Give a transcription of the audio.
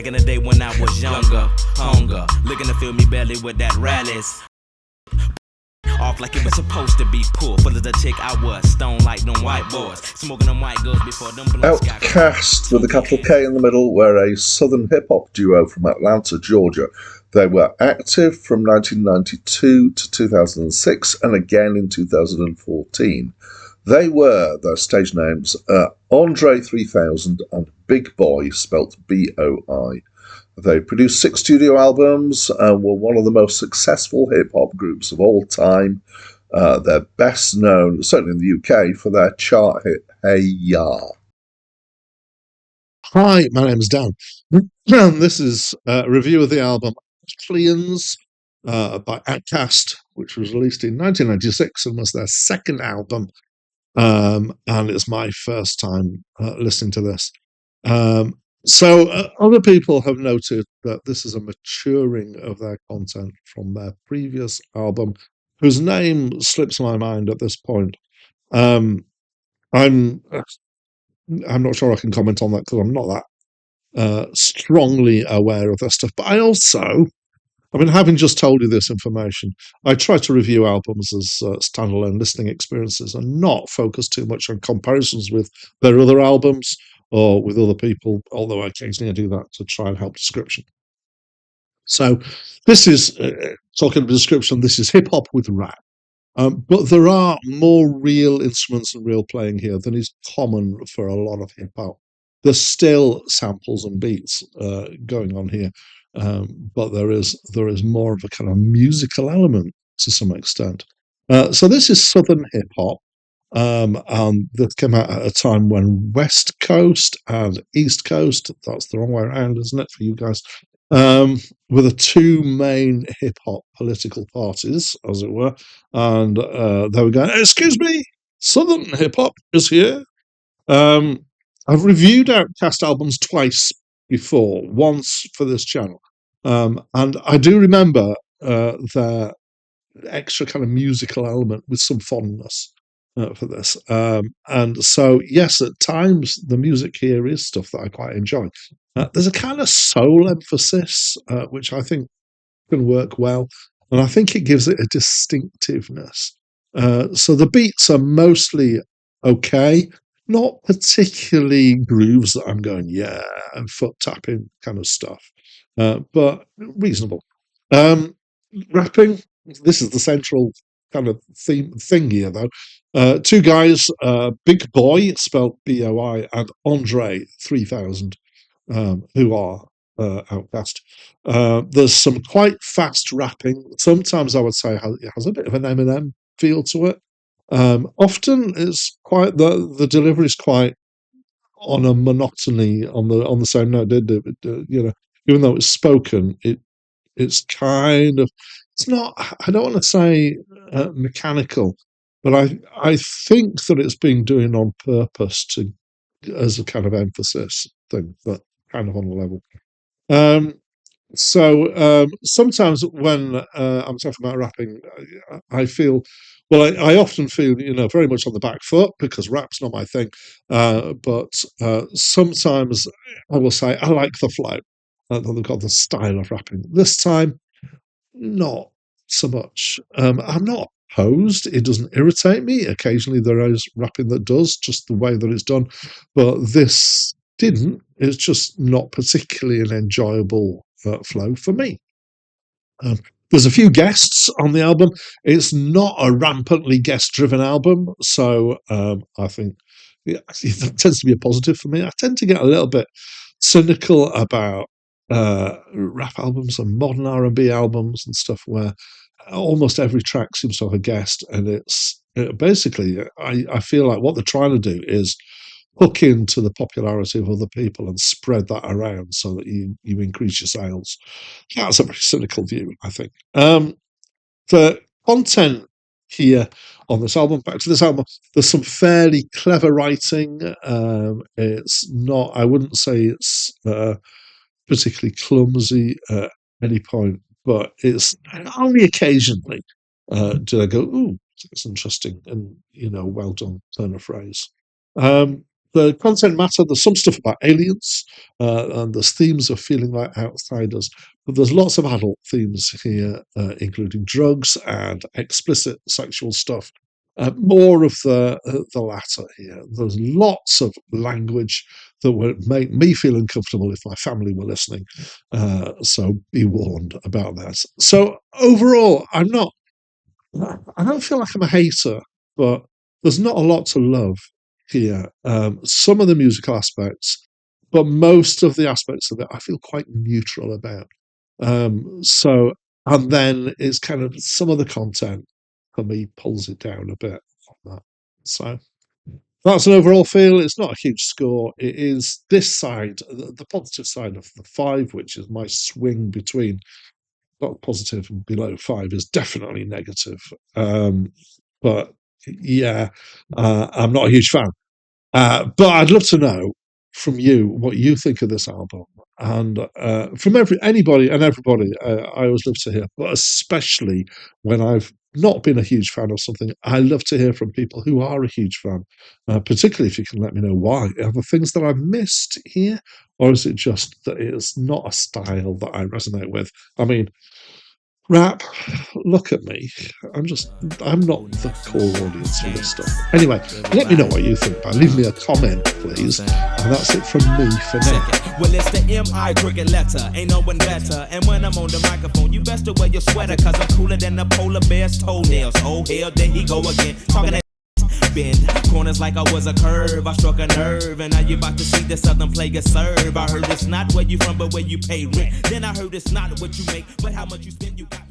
Back in the day when I was younger, hunger, looking to fill me belly with that rallies. Off like it was supposed to be poor. Full of the chick I was, stone like them white boys, smoking them white girls before them blunts got OutKast with a capital K in the middle were a southern hip-hop duo from Atlanta, Georgia. They were active from 1992 to 2006 and again in 2014. They were, their stage names, Andre 3000 and Big Boy, spelt B-O-I. They produced 6 studio albums and were one of the most successful hip-hop groups of all time. They're best known, certainly in the UK, for their chart hit Hey Ya. Hi, my name's Dan. This is a review of the album ATLiens by OutKast, which was released in 1996 and was their second album. And it's my first time listening to this. So other people have noted that this is a maturing of their content from their previous album, whose name slips my mind at this point. I'm not sure I can comment on that because I'm not that strongly aware of that stuff. But having just told you this information, I try to review albums as standalone listening experiences and not focus too much on comparisons with their other albums or with other people, although occasionally I do that to try and help description. So this is, talking of description, this is hip-hop with rap. But there are more real instruments and real playing here than is common for a lot of hip-hop. There's still samples and beats going on here. But there is more of a kind of musical element to some extent. So this is Southern hip hop, and this came out at a time when West Coast and East Coast, that's the wrong way around, isn't it, for you guys, were the two main hip hop political parties, as it were, and they were going, "Excuse me, Southern hip hop is here." I've reviewed OutKast albums twice before, once for this channel. And I do remember their extra kind of musical element with some fondness for this. And so, yes, at times the music here is stuff that I quite enjoy. There's a kind of soul emphasis, which I think can work well. And I think it gives it a distinctiveness. So the beats are mostly okay. Not particularly grooves that I'm going, yeah, and foot tapping kind of stuff, but reasonable. Rapping, this is the central kind of thing here, though. Two guys, Big Boy, spelled B-O-I, and Andre 3000, who are OutKast. There's some quite fast rapping. Sometimes I would say it has a bit of an Eminem feel to it. Often it's quite the delivery is quite on a monotony on the same note. Even though it's spoken, it's kind of, it's not. I don't want to say mechanical, but I think that it's being done on purpose as a kind of emphasis thing, but kind of on a level. So sometimes when I'm talking about rapping, I feel, well, I often feel, very much on the back foot because rap's not my thing. But sometimes I will say I like the flow. They've got the style of rapping. This time, not so much. I'm not opposed. It doesn't irritate me. Occasionally there is rapping that does, just the way that it's done. But this didn't. It's just not particularly an enjoyable flow for me. There's a few guests on the album. It's not a rampantly guest-driven album, so I think that tends to be a positive for me. I tend to get a little bit cynical about rap albums and modern R&B albums and stuff where almost every track seems to have a guest, and basically I feel like what they're trying to do is hook into the popularity of other people and spread that around so that you increase your sales. That's a very cynical view, I think. The content here on this album, back to this album, there's some fairly clever writing. It's not, I wouldn't say it's particularly clumsy at any point, but it's only occasionally do I go, ooh, that's interesting, and well done turn of phrase. the content matter. There's some stuff about aliens, and there's themes of feeling like outsiders. But there's lots of adult themes here, including drugs and explicit sexual stuff. More of the latter here. There's lots of language that would make me feel uncomfortable if my family were listening. So be warned about that. So overall, I don't feel like I'm a hater, but there's not a lot to love here. Some of the musical aspects, but most of the aspects of it, I feel quite neutral about. And then it's kind of some of the content for me pulls it down a bit on that. So that's an overall feel. It's not a huge score. It is this side, the positive side of the 5, which is my swing between not positive and below 5 is definitely negative. But yeah, I'm not a huge fan. But I'd love to know from you what you think of this album, and from anybody and everybody. I always love to hear, but especially when I've not been a huge fan of something, I love to hear from people who are a huge fan. Particularly if you can let me know why. Are there things that I've missed here, or is it just that it's not a style that I resonate with? I mean, rap, look at me. I'm not the core audience for this stuff. Anyway, let me know what you think. Leave me a comment, please. And that's it from me for now. Well, it's the M.I. cricket letter, ain't no one better. And when I'm on the microphone, you best to wear your sweater, cause I'm cooler than the polar bear's toenails. Oh hell, there he go again, talking that bend corners like I was a curve. I struck a nerve, and now you about to see the southern player serve. I heard it's not where you from, but where you pay rent. Then I heard it's not what you make, but how much you spend. You got